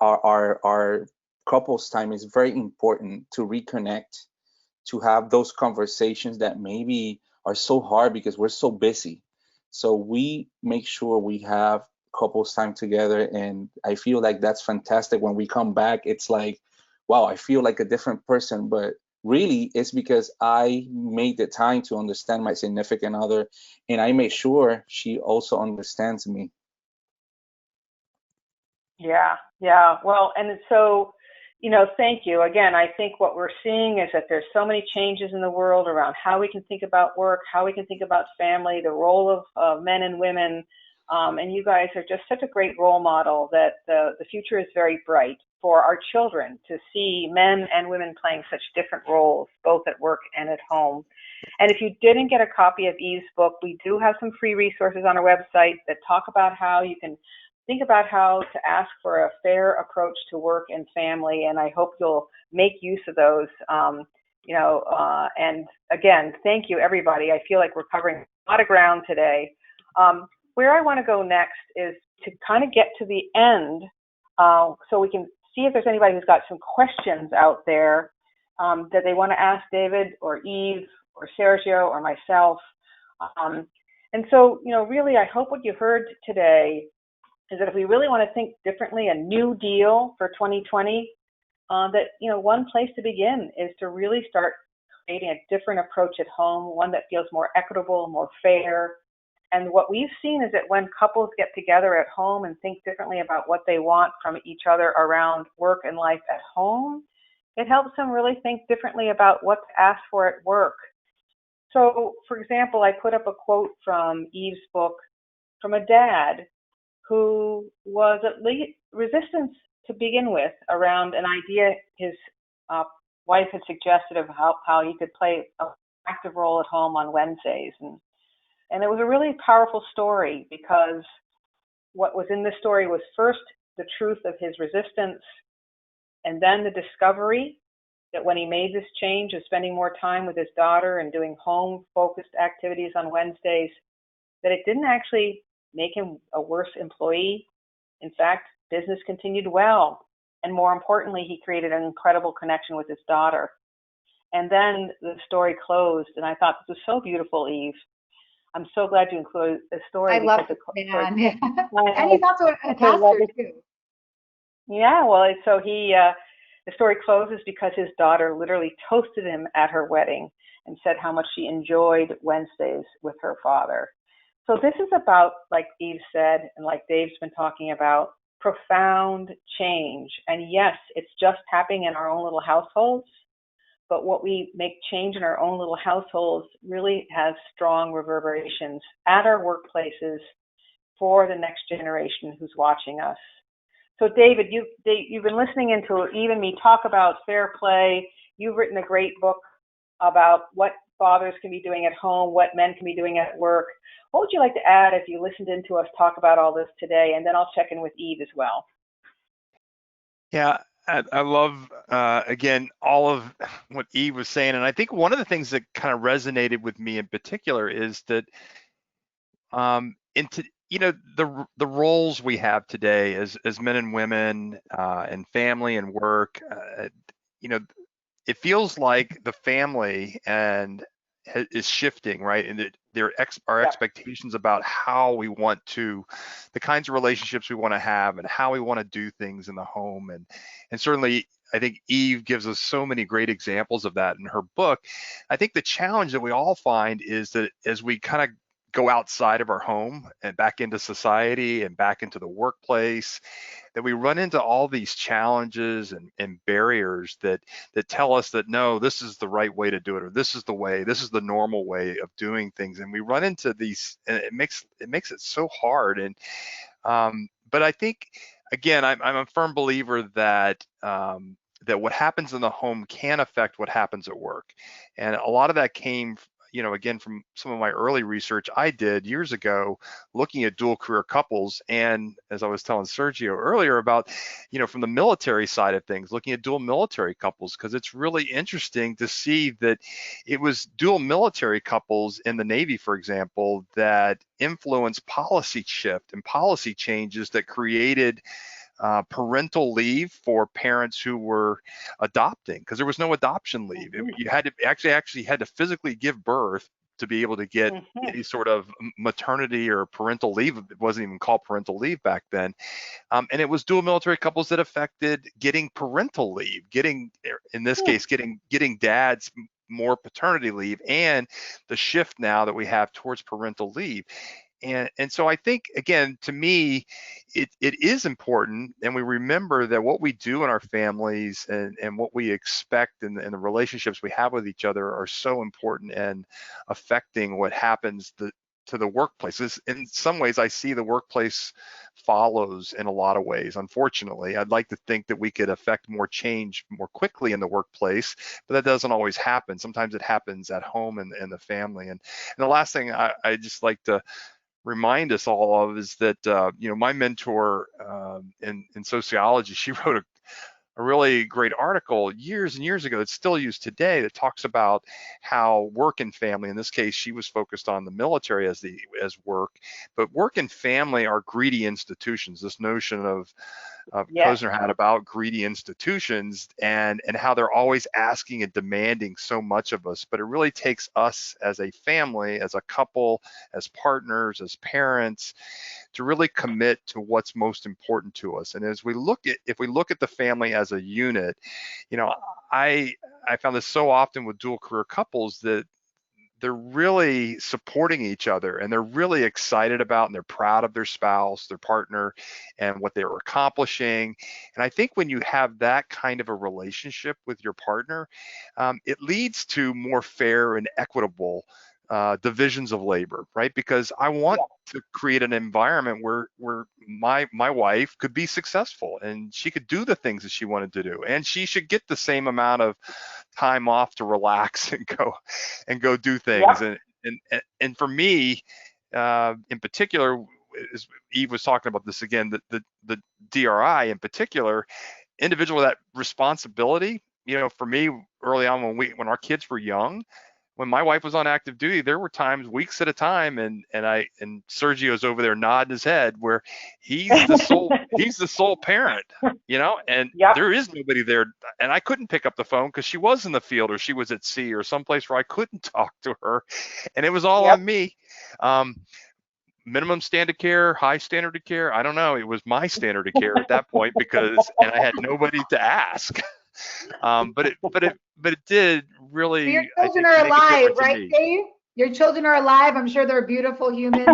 our couples time is very important to reconnect, to have those conversations that maybe are so hard because we're so busy. So we make sure we have couples time together, and I feel like that's fantastic. When we come back, it's like, wow, I feel like a different person, but really it's because I made the time to understand my significant other, and I made sure she also understands me. Yeah. Well, and so, thank you. Again, I think what we're seeing is that there's so many changes in the world around how we can think about work, how we can think about family, the role of men and women. And you guys are just such a great role model that the future is very bright for our children to see men and women playing such different roles, both at work and at home. And if you didn't get a copy of Eve's book, we do have some free resources on our website that talk about how you can think about how to ask for a fair approach to work and family. And I hope you'll make use of those. And again, thank you, everybody. I feel like we're covering a lot of ground today. Where I want to go next is to kind of get to the end so we can see if there's anybody who's got some questions out there that they want to ask David or Eve or Sergio or myself. And so, really, I hope what you heard today is that if we really want to think differently, a new deal for 2020, that, one place to begin is to really start creating a different approach at home, one that feels more equitable, more fair. And what we've seen is that when couples get together at home and think differently about what they want from each other around work and life at home, it helps them really think differently about what to ask for at work. So, for example, I put up a quote from Eve's book from a dad who was at least resistant to begin with around an idea his wife had suggested of how he could play an active role at home on Wednesdays. And it was a really powerful story because what was in the story was first the truth of his resistance, and then the discovery that when he made this change of spending more time with his daughter and doing home-focused activities on Wednesdays, that it didn't actually make him a worse employee. In fact, business continued well. And more importantly, he created an incredible connection with his daughter. And then the story closed, and I thought this was so beautiful, Eve. I'm so glad you included the story. I love it, man. Yeah. And he's also a pastor too. Yeah, well, so the story closes because his daughter literally toasted him at her wedding and said how much she enjoyed Wednesdays with her father. So this is about, like Eve said, and like Dave's been talking about, profound change. And yes, it's just happening in our own little households, but what we make change in our own little households really has strong reverberations at our workplaces for the next generation who's watching us. So David, you've been listening into Eve and me talk about fair play. You've written a great book about what fathers can be doing at home, what men can be doing at work. What would you like to add if you listened into us talk about all this today? And then I'll check in with Eve as well. Yeah, I love, again, all of what Eve was saying. And I think one of the things that kind of resonated with me in particular is that the roles we have today as men and women, and family and work, it feels like the family is shifting, right? And our expectations about how we want the kinds of relationships we want to have and how we want to do things in the home. And certainly, I think Eve gives us so many great examples of that in her book. I think the challenge that we all find is that as we kind of go outside of our home and back into society and back into the workplace, that we run into all these challenges and barriers that tell us that no, this is the right way to do it, or this is the normal way of doing things. And we run into these, and it makes it so hard. And but I think, again, I'm a firm believer that that what happens in the home can affect what happens at work. And a lot of that came, again, from some of my early research I did years ago, looking at dual career couples. And as I was telling Sergio earlier about, from the military side of things, looking at dual military couples, because it's really interesting to see that it was dual military couples in the Navy, for example, that influenced policy shift and policy changes that created parental leave for parents who were adopting, because there was no adoption leave. You had to actually had to physically give birth to be able to get any sort of maternity or parental leave. It wasn't even called parental leave back then. And it was dual military couples that affected getting parental leave, in this case, getting dads more paternity leave, and the shift now that we have towards parental leave. And so I think, again, to me, it is important, and we remember that what we do in our families and what we expect and the relationships we have with each other are so important and affecting what happens to the workplace. In some ways, I see the workplace follows in a lot of ways. Unfortunately, I'd like to think that we could affect more change more quickly in the workplace, but that doesn't always happen. Sometimes it happens at home and the family. And the last thing I just like to remind us all of is that my mentor in sociology, she wrote a really great article years and years ago that's still used today that talks about how work and family, in this case she was focused on the military as work, but work and family are greedy institutions. This notion of Yes. Posner had about greedy institutions and how they're always asking and demanding so much of us. But it really takes us as a family, as a couple, as partners, as parents, to really commit to what's most important to us. And if we look at the family as a unit, you know, I found this so often with dual career couples that they're really supporting each other and they're really excited about and they're proud of their spouse, their partner, and what they were accomplishing. And I think when you have that kind of a relationship with your partner, it leads to more fair and equitable divisions of labor, right? Because I want to create an environment where my wife could be successful and she could do the things that she wanted to do, and she should get the same amount of time off to relax and go do things. And for me, in particular, as Eve was talking about this again, the DRI in particular, individual that responsibility. You know, for me, early on when our kids were young, when my wife was on active duty, there were times, weeks at a time, and Sergio's over there nodding his head, where he's the sole parent, you know, and there is nobody there, and I couldn't pick up the phone because she was in the field or she was at sea or someplace where I couldn't talk to her, and it was all on me. Minimum standard of care, high standard of care, I don't know. It was my standard of care at that point and I had nobody to ask. But it did really. Your children are alive, right, Dave? Your children are alive. I'm sure they're beautiful humans.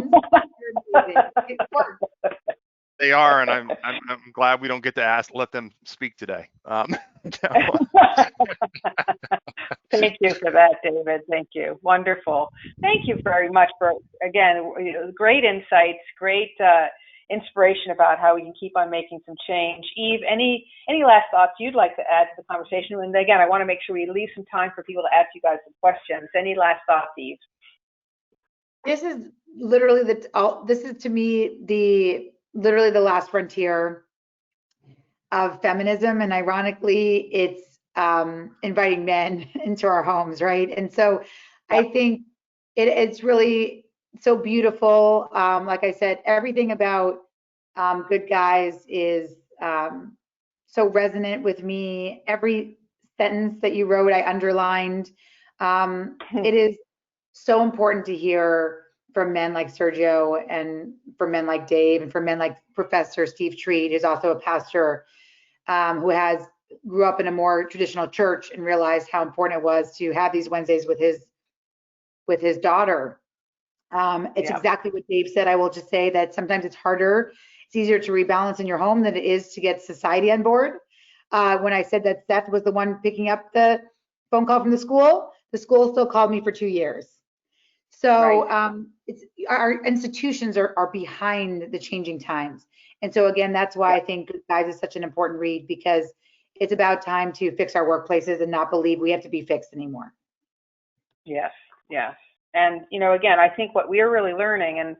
They are, and I'm glad we don't get to let them speak today. Thank you for that, David. Thank you. Wonderful. Thank you very much for, again, great insights, great inspiration about how we can keep on making some change. Eve, any last thoughts you'd like to add to the conversation? And again, I want to make sure we leave some time for people to ask you guys some questions. Any last thoughts, Eve? This is literally this is to me literally the last frontier of feminism, and ironically, it's inviting men into our homes, right? And so I think it's really so beautiful. Like I said, everything about Good Guys is so resonant with me. Every sentence that you wrote, I underlined. It is so important to hear from men like Sergio and from men like Dave and from men like Professor Steve Treat, who's also a pastor who grew up in a more traditional church and realized how important it was to have these Wednesdays with his daughter. It's exactly what Dave said. I will just say that sometimes it's harder. It's easier to rebalance in your home than it is to get society on board. When I said that Seth was the one picking up the phone call from the school still called me for 2 years. So it's our institutions are behind the changing times. And so again, that's why I think Good Guys is such an important read, because it's about time to fix our workplaces and not believe we have to be fixed anymore. Yes. And, again, I think what we're really learning, and,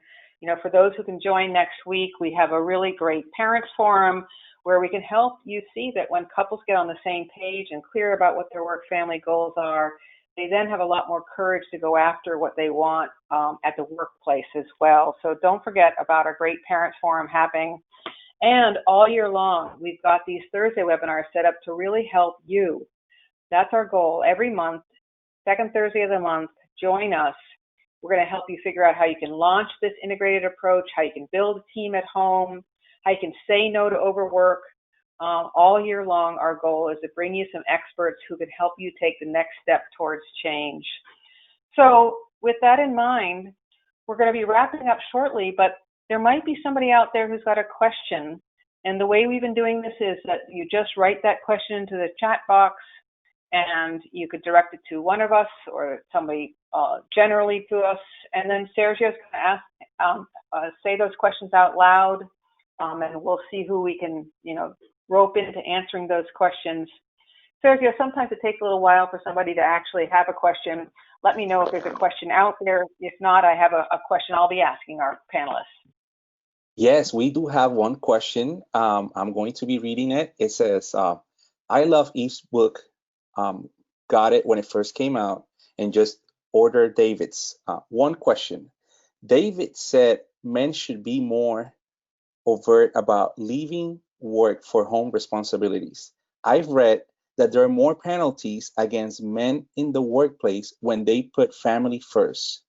for those who can join next week, we have a really great parents forum where we can help you see that when couples get on the same page and clear about what their work-family goals are, they then have a lot more courage to go after what they want at the workplace as well. So don't forget about our great parents forum happening. And all year long, we've got these Thursday webinars set up to really help you. That's our goal. Every month, second Thursday of the month, join us. We're going to help you figure out how you can launch this integrated approach, how you can build a team at home, how you can say no to overwork. All year long, our goal is to bring you some experts who can help you take the next step towards change. So with that in mind, we're going to be wrapping up shortly, but there might be somebody out there who's got a question. And the way we've been doing this is that you just write that question into the chat box, and you could direct it to one of us or somebody generally to us. And then Sergio's going to say those questions out loud, and we'll see who we can, rope into answering those questions. Sergio, sometimes it takes a little while for somebody to actually have a question. Let me know if there's a question out there. If not, I have a question I'll be asking our panelists. Yes, we do have one question. I'm going to be reading it. It says, I love Eve's book. Got it when it first came out and just ordered David's. One question. David said men should be more overt about leaving work for home responsibilities. I've read that there are more penalties against men in the workplace when they put family first.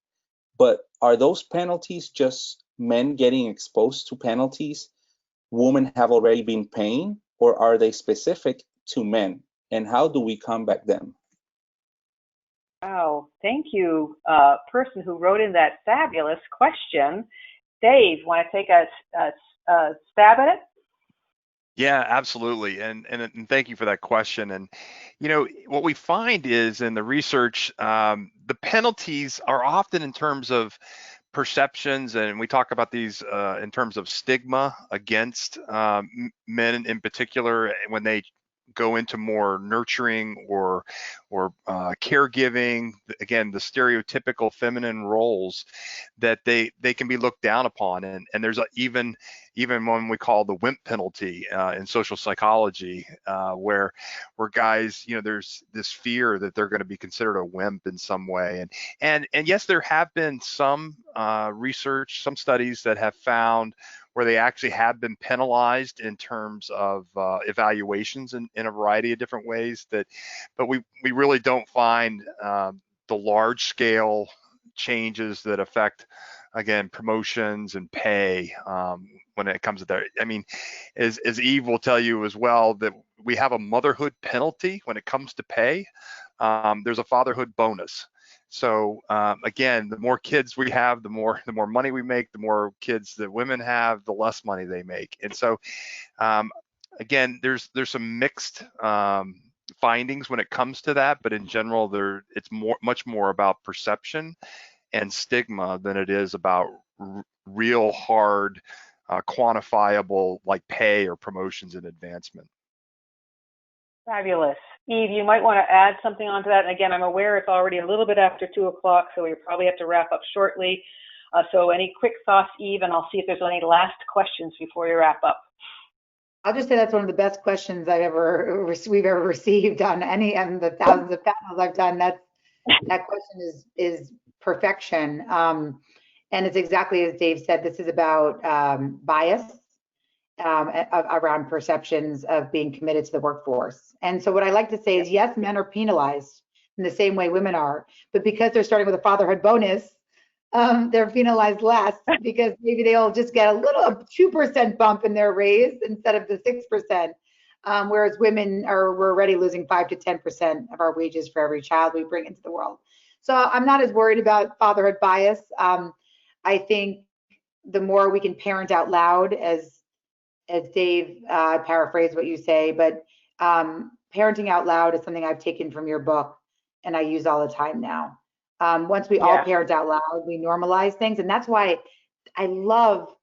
But are those penalties just men getting exposed to penalties women have already been paying, or are they specific to men? And how do we combat them? Wow, thank you, person who wrote in that fabulous question. Dave, want to take a stab at it? Yeah, absolutely. And thank you for that question. And, what we find is in the research, the penalties are often in terms of perceptions, and we talk about these in terms of stigma against men in particular when they go into more nurturing or caregiving. Again, the stereotypical feminine roles that they can be looked down upon, and there's even one we call the wimp penalty in social psychology, where guys, there's this fear that they're going to be considered a wimp in some way, and yes, there have been some research, some studies that have found where they actually have been penalized in terms of evaluations in a variety of different ways. But we really don't find the large scale changes that affect, again, promotions and pay when it comes to that. I mean, as Eve will tell you as well, that we have a motherhood penalty when it comes to pay. There's a fatherhood bonus. So again, the more kids we have, the more money we make. The more kids that women have, the less money they make. And so again, there's some mixed findings when it comes to that, but in general, it's much more about perception and stigma than it is about real hard, quantifiable like pay or promotions and advancement. Fabulous. Eve, you might want to add something onto that. And again, I'm aware it's already a little bit after 2 o'clock, so we probably have to wrap up shortly. So any quick thoughts, Eve, and I'll see if there's any last questions before we wrap up. I'll just say that's one of the best questions we've ever received on any of the thousands of panels I've done. That question is perfection. And it's exactly as Dave said, this is about bias around perceptions of being committed to the workforce. And so what I like to say is, yes, men are penalized in the same way women are, but because they're starting with a fatherhood bonus, they're penalized less because maybe they'll just get a 2% bump in their raise instead of the 6%. Whereas women we're already losing 5 to 10% of our wages for every child we bring into the world. So I'm not as worried about fatherhood bias. I think the more we can parent out loud, as Dave paraphrased what you say, but parenting out loud is something I've taken from your book and I use all the time now. Once we all parent out loud, we normalize things, and that's why I love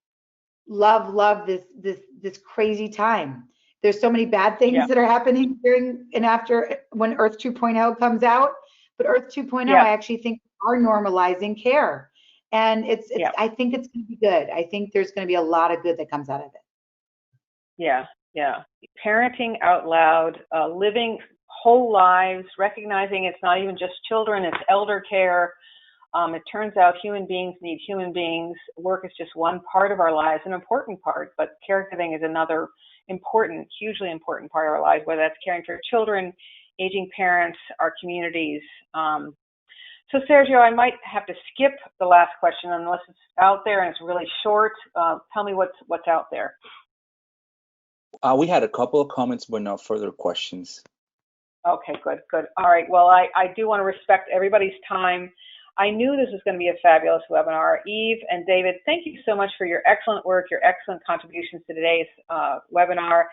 this crazy time. There's so many bad things that are happening during and after when Earth 2.0 comes out, but Earth 2.0 I actually think are normalizing care, and it's I think it's going to be good. I think there's going to be a lot of good that comes out of it. Yeah. Parenting out loud, living whole lives, recognizing it's not even just children, it's elder care. It turns out human beings need human beings. Work is just one part of our lives, an important part, but caregiving is another important, hugely important part of our lives, whether that's caring for children, aging parents, our communities. So Sergio, I might have to skip the last question unless it's out there and it's really short. Tell me what's out there. We had a couple of comments, but no further questions. Okay, good. All right. Well, I do want to respect everybody's time. I knew this was going to be a fabulous webinar. Eve and David, thank you so much for your excellent work, your excellent contributions to today's webinar.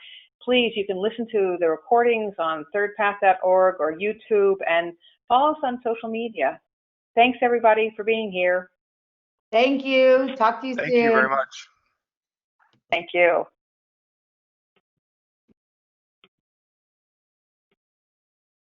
Please, you can listen to the recordings on thirdpath.org or YouTube, and follow us on social media. Thanks, everybody, for being here. Thank you. Talk to you soon. Thank you very much. Thank you.